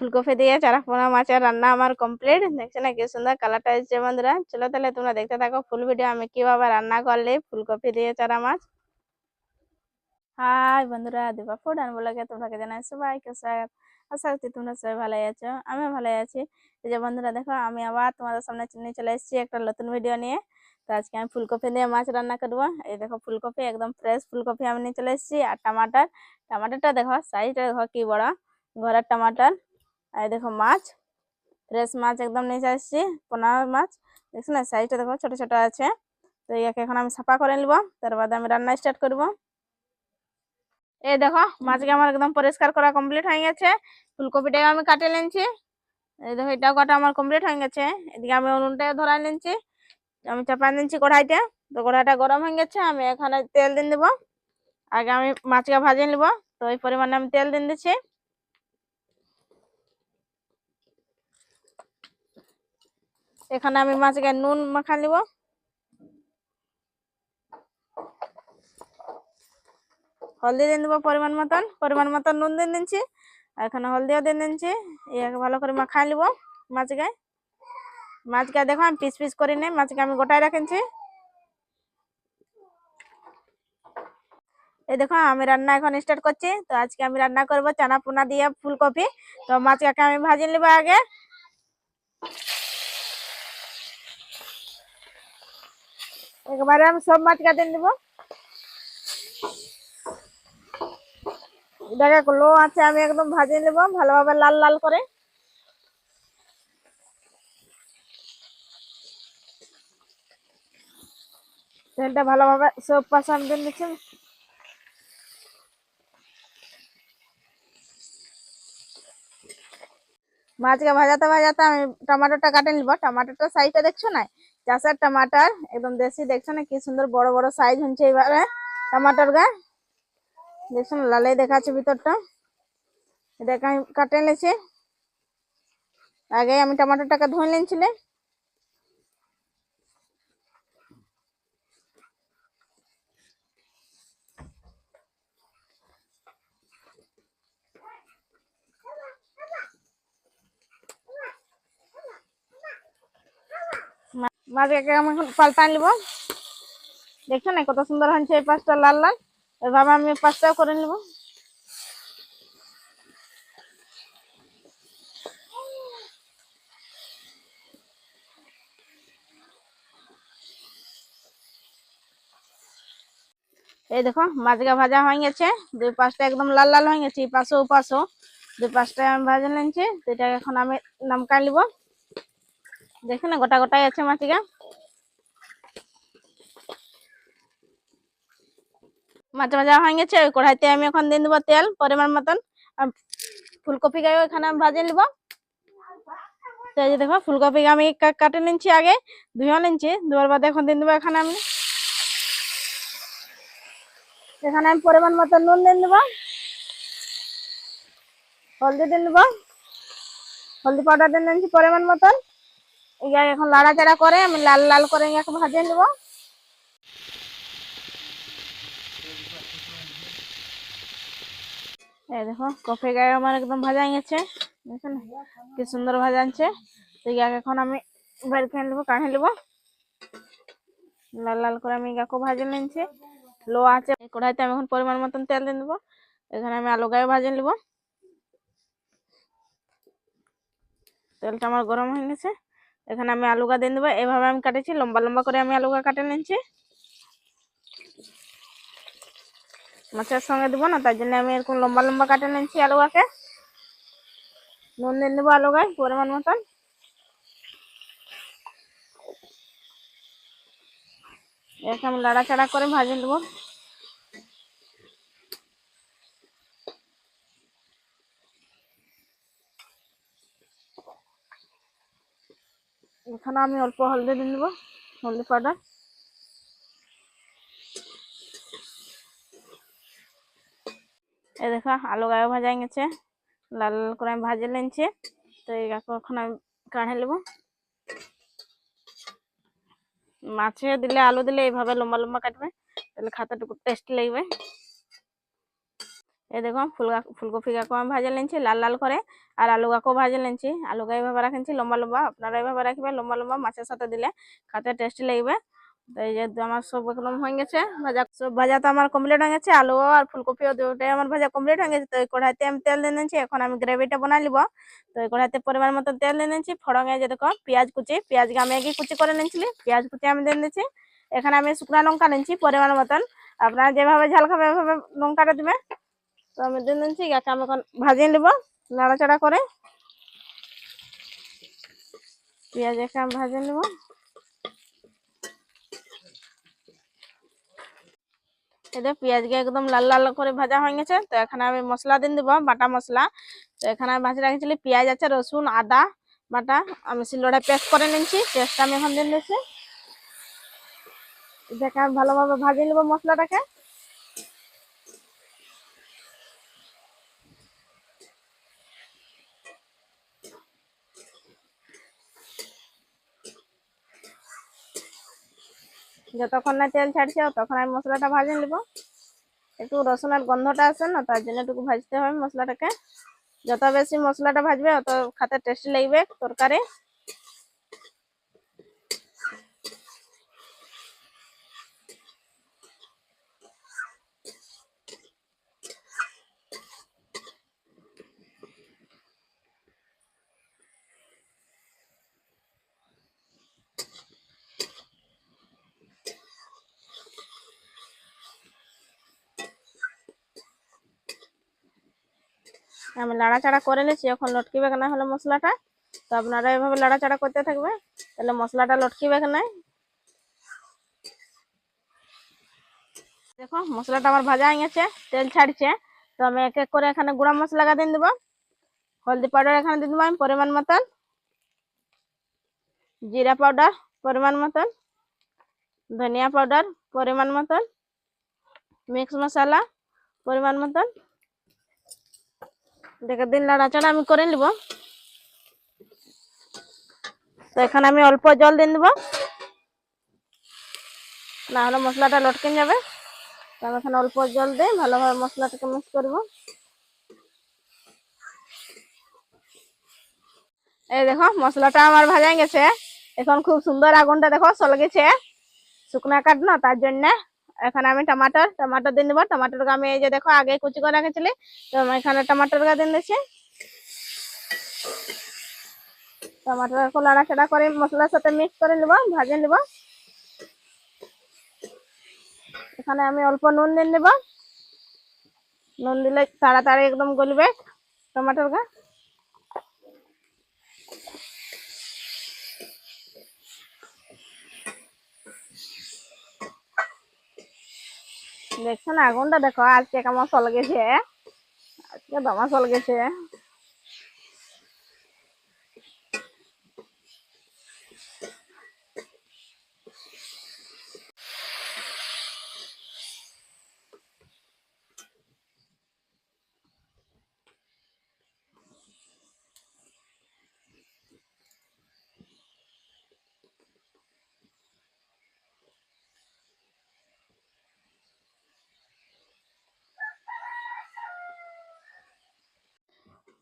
ফুলকপি দিয়ে চারাপোনা মাছের রান্না আমার কমপ্লিট। দেখছো না কি সুন্দর কালারটা এসেছে বন্ধুরা। চলো তাহলে তোমরা দেখতে থাকো ফুল ভিডিও আমি কিভাবে রান্না করলে ফুলকপি দিয়ে চারা মাছ। হাই বন্ধুরা, দীপা ফুড আর ব্লগে তোমাকে জানাই সবাইকে স্বাগত। আশা করছি তোমরা সবাই ভালো আছো, আমি ভালো আছি। এই যে বন্ধুরা দেখো, আমি আবার তোমাদের সামনে নিয়ে চলে এসেছি একটা নতুন ভিডিও নিয়ে। তো আজকে আমি ফুলকপি দিয়ে মাছ রান্না করবো। এই দেখো ফুলকপি, একদম ফ্রেশ ফুলকপি আমি নিয়ে চলে এসেছি। আর টমাটারটা দেখো সাইজটা দেখো কি বড়, ঘরের টমাটার। আর এই দেখো মাছ, ফ্রেশ মাছ একদম নিয়ে চলে এসেছি। পোনা মাছ দেখছো না, সাইজটা দেখো ছোট ছোট আছে। তো ইয়াকে এখন আমি সাফা করে নিবো, তার বাদে আমি রান্না স্টার্ট করবো। এই দেখো মাছকে আমার একদম পরিষ্কার করা কমপ্লিট হয়ে গেছে। ফুলকপিটাও আমি কাটে নিয়েছি। এই দেখো এটাও কাটা আমার কমপ্লিট হয়ে গেছে। এদিকে আমি উনুনটা ধরাই নিচ্ছি, আমি চাপা নিচ্ছি কড়াইটা। তো কড়াইটা গরম হয়ে গেছে, আমি এখানে তেল দিয়ে দেবো। আগে আমি মাছকে ভাজে নিব, তো ওই পরিমাণে আমি তেল দিয়ে দিচ্ছি। এখানে আমি মাছকে নুন মাখা নিব। হলদি দিয়ে দেবো পরিমাণ মতন নুন দিয়ে দিচ্ছি। আর এখানে হলদিও দিয়ে দিচ্ছি। ইয়াকে ভালো করে মাখা নিব মাছকে দেখো আমি পিস পিস করে নেই, মাছকে আমি গোটায় রাখেছি। এই দেখো আমি রান্না এখন স্টার্ট করছি। তো আজকে আমি রান্না করব চানা পোনা দিয়ে ফুলকপি। তো মাছটাকে আমি ভাজি নেবো আগে। একবারে আমি সব মাছ কাটে নেবো। দেখো লো আছে, আমি একদম ভাজি নেবো ভালোভাবে লাল লাল করে। তেলটা ভালোভাবে সব পাশে আমি দিয়ে দিচ্ছি। মাছকে ভাজাতে ভাজাতে আমি টমাটোটা কাটে নিব। টমাটোটা সাইজটা দেখছো না, চাষের টমাটার একদম দেশি, দেখছো না কি সুন্দর বড় বড় সাইজ হচ্ছে এবারে টমাটোর গা। দেখছো না লালে দেখাচ্ছে ভিতরটা। এটাকে আমি কাটে নিয়েছি। আগে আমি টমাটোটাকে ধুয়ে নিয়েছিলে। মাছটাকে আমি এখন পাল্টা নিব। দেখছো না কত সুন্দর হচ্ছে এই পাঁচটা লাল লাল। এভাবে আমি পাঁচটাও করে নিব। এই দেখো মাছটা ভাজা হয়ে গেছে, দুই পাশটা একদম লাল লাল হয়ে গেছে, পাশে ও পাশে দুই পাশটা আমি ভাজা নিয়েছি। তো এটা এখন আমি নামকাই নিব। দেখো না গোটা গোটাই আছে মাছটা। মাছ ভাজা হয়ে গেছে, ওই কড়াইতে আমি এখন দিয়ে দেবো তেল পরিমাণ মতন। আর ফুলকপিকে এখানে আমি ভাজে নিব। তো এই যে দেখো ফুলকপিকে আমি কাটে নিচ্ছি, আগে ধুয়ে নিচ্ছি। ধোয়ার বাদে এখন দিয়ে দেবো এখানে আমি পরিমাণ মতন নুন দিয়ে দেবো, হলদি দিয়ে দেবো, হলদি পাউডার দিয়ে নিচ্ছি পরিমাণ মতন। ইয়াকে এখন লাড়াচাড়া করে আমি লাল লাল করে ইয়াকে ভাজে নেব। এই দেখো কফি গায়ে আমার একদম ভাজা গেছে, দেখেন কি সুন্দর ভাজা আনছে। তো ইয়াকে এখন আমি বের করে নেবো, কাঢ়ে নেবো। লাল লাল করে আমি ইয়াকে ভাজে নিয়েছি। লো আছে কড়াইতে আমি এখন পরিমাণ মতন তেল দিয়ে দেবো। এখানে আমি আলু গায়ে ভাজে নেবো। তেলটা আমার গরম হয়ে গেছে, এখানে আমি আলু গা দিয়ে দেবো। এভাবে আমি কাটেছি, লম্বা লম্বা করে আমি আলু গা কাটে নিয়েছি। মাছের সঙ্গে দেবো না, তাই জন্য আমি এরকম লম্বা লম্বা কাটে নিয়েছি আলু গাকে। নুন দিয়ে দেবো আলু গায়ে পরিমাণ মতন। একে আমি লাড়াচাড়া করে ভাজে নেবো। এখানে আমি অল্প হলদি দিয়ে দেবো, হলদি পাউডার। এই দেখো আলু গায়ে ভাজা গেছে, লাল লাল করে আমি ভাজে নিয়েছি। তো এই গাকে এখন আমি কাঢ়ে নেবো। মাছে দিলে আলু দিলে এইভাবে লম্বা লম্বা কাটবে, তাহলে খাতাটুকু টেস্ট লাগবে। এই দেখো ফুলকপিটাকেও আমি ভাজে নিয়েছি লাল লাল করে, আর আলুটাকেও ভাজে নিয়েছি। আলুটা এইভাবে রাখেছি লম্বা লম্বা, আপনারা এইভাবে রাখবে লম্বা লম্বা, মাছের সাথে দিলে খেতে টেস্টি লাগবে। তো এই যে আমার সব একদম হয়ে গেছে ভাজা, সব ভাজা তো আমার কমপ্লিট হয়ে গেছে, আলু আর ফুলকপিও দুটোই আমার ভাজা কমপ্লিট হয়ে গেছে। তো এই কড়াইতে আমি তেল দিয়ে নিয়েছি, এখন আমি গ্রেভিটা বানাই নিব। তো এই কড়াইতে পরিমাণ মতো তেল দিয়ে নিয়েছি, ফড়ঙে যে দেখো পেঁয়াজ কুচি, পেঁয়াজকে আমি আগে কুচি করে নিয়েছিলি, পেঁয়াজ কুচি আমি দিয়ে দিয়েছি। এখানে আমি শুকনো লঙ্কা নিয়েছি পরিমাণ মতন, আপনারা যেভাবে ঝাল খাবে এভাবে লঙ্কাটা দিবে। তো আমি দিয়ে দিচ্ছি, একে আমি এখন ভাজিয়ে নেব নাড়াচাড়া করে, পেঁয়াজ একে আমি ভাজিয়ে নেব। এদের পেঁয়াজকে একদম লাল লাল করে ভাজা হয়ে গেছে। তো এখানে আমি মশলা দিয়ে দিব, বাটা মশলা। তো এখানে আমি ভাজি রাখেছিলি পেঁয়াজ আছে, রসুন আদা বাটা, আমি শিলনোড়ায় পেস্ট করে নিচ্ছি, পেস্টটা আমি এখন দিয়ে দিচ্ছি। এটাকে আমি ভালোভাবে ভাজিয়ে নেব মশলাটাকে। যতক্ষণ না তেল ছাড়ছে তখন আমি মশলাটা ভাজিয়ে নেব। একটু রসুনের গন্ধটা আসে না, তার জন্য একটু ভাজতে হবে মশলাটাকে। যত বেশি মশলাটা ভাজবে অত খেতে টেস্টি লাগবে তরকারি। আমি লাড়াচাড়া করে নিচ্ছি, এখন লটকিবে না হলে মশলাটা। তো আপনারা এভাবে লাড়াচাড়া করতে থাকবে, তাহলে মশলাটা লটকিবে না। দেখো মশলাটা আমার ভাজা হয়ে গেছে, তেল ছাড়ছে। তো আমি এক এক করে এখানে গুঁড়া মশলা দিয়ে দেবো। হলদি পাউডার এখানে দিয়ে দেবো আমি পরিমাণ মতন, জিরা পাউডার পরিমাণ মতন, ধনিয়া পাউডার পরিমাণ মতন, মিক্স মশলা পরিমাণ মতন। দেখে দিন নাড়াচাড়া আমি করে নিব। তো এখানে আমি অল্প জল দিয়ে দেবো, না হলে মশলাটা লটকে যাবে। তো আমি এখানে অল্প জল দিয়ে ভালোভাবে মশলাটাকে মিক্স করব। এই দেখো মশলাটা আমার ভাজা গেছে, এখন খুব সুন্দর আগুনটা দেখো সলগেছে, শুকনা কাঠ না তার জন্য। এখানে আমি টমাটো দিয়ে দেবো। টমাটোকে আমি এই যে দেখো আগে কুচি করে রেখেছিলি, তো আমি এখানে টমাটোটা দিয়ে দিচ্ছি। টমাটোটাকে নাড়াচাড়া করে মশলার সাথে মিক্স করে নেবো, ভাজে নেবো। এখানে আমি অল্প নুন দিয়ে নেব, নুন দিলে তাড়াতাড়ি একদম গলবে টমাটোটা। দেখছেন আগুনটা দেখো আজকে কেমন সলগেছে, আজকে দমা সলগেছে।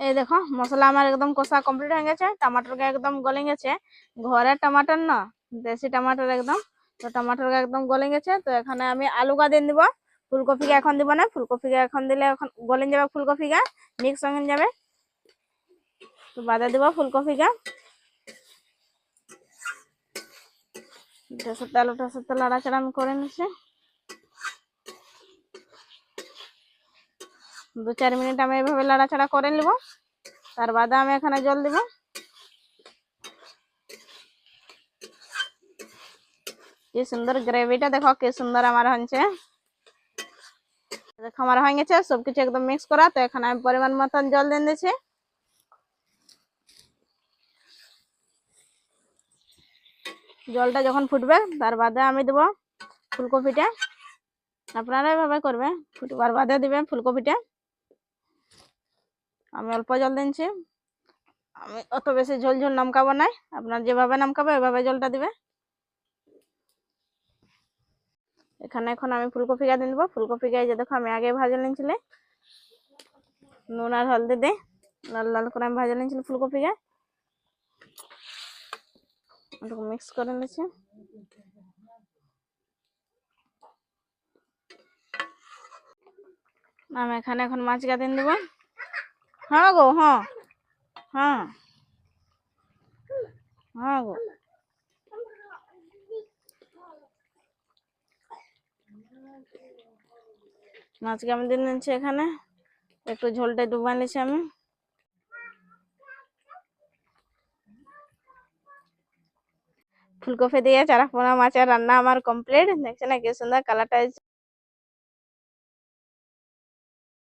এই দেখো মশলা আমার একদম কষা কমপ্লিট হয়ে গেছে, টমাটোরটা একদম গলে গেছে। ঘরের টমাটোর না, দেশি টমাটোর একদম। তো টমাটোরটা একদম গলে গেছে। তো এখানে আমি আলুটা দিয়ে দিব, ফুলকপিকে এখন দিব না, ফুলকপিকে এখন দিলে এখন গলে যাবে, ফুলকপিটা মিক্স হয়ে যাবে। তো বাদে দিব ফুলকপিটা, আলুটার সাথে নাড়াচাড়া আমি করে নিচ্ছি। 2-4 মিনিট আমি এইভাবে নাড়াচাড়া করে নিব, তার বাদে আমি এখানে জল দিব। কি সুন্দর গ্রেভিটা দেখো, কি সুন্দর আমার হচ্ছে। দেখো আমার হয়ে গেছে সবকিছু একদম মিক্স করা। তো এখানে আমি পরিমাণ মতন জল দিয়ে দিচ্ছি। জলটা যখন ফুটবে তার বাদে আমি দেবো ফুলকপিটা, আপনারা এভাবে করবে, ফুটবার বাদে দিবেন ফুলকপিটা। আমি অল্প জল দিচ্ছি, আমি অত বেশি ঝোল ঝোল নামকাবো না, আপনার যেভাবে নামকাবে ওইভাবে জলটা দিবে। এখানে এখন আমি ফুলকপিটা দিয়ে দেবো। ফুলকপিটা যে দেখো আমি আগে ভাজে নিয়েছিলি, নুন আর হলদি দিয়ে লাল লাল করে আমি ভাজা নিয়েছি ফুলকপিকে, ওটাকে মিক্স করে নিচ্ছি। আমি এখানে এখন মাছ গাদিন দেব। হ্যাঁ গো, হ্যাঁ হ্যাঁ হ্যাঁ গো, মাছকে আমি দিয়ে নিচ্ছি এখানে, একটু ঝোলটা ডুবা নিচ্ছি আমি। ফুলকপি দিয়ে চারা পোনা মাছের রান্না আমার কমপ্লিট। দেখছে না কি সুন্দর কালারটা।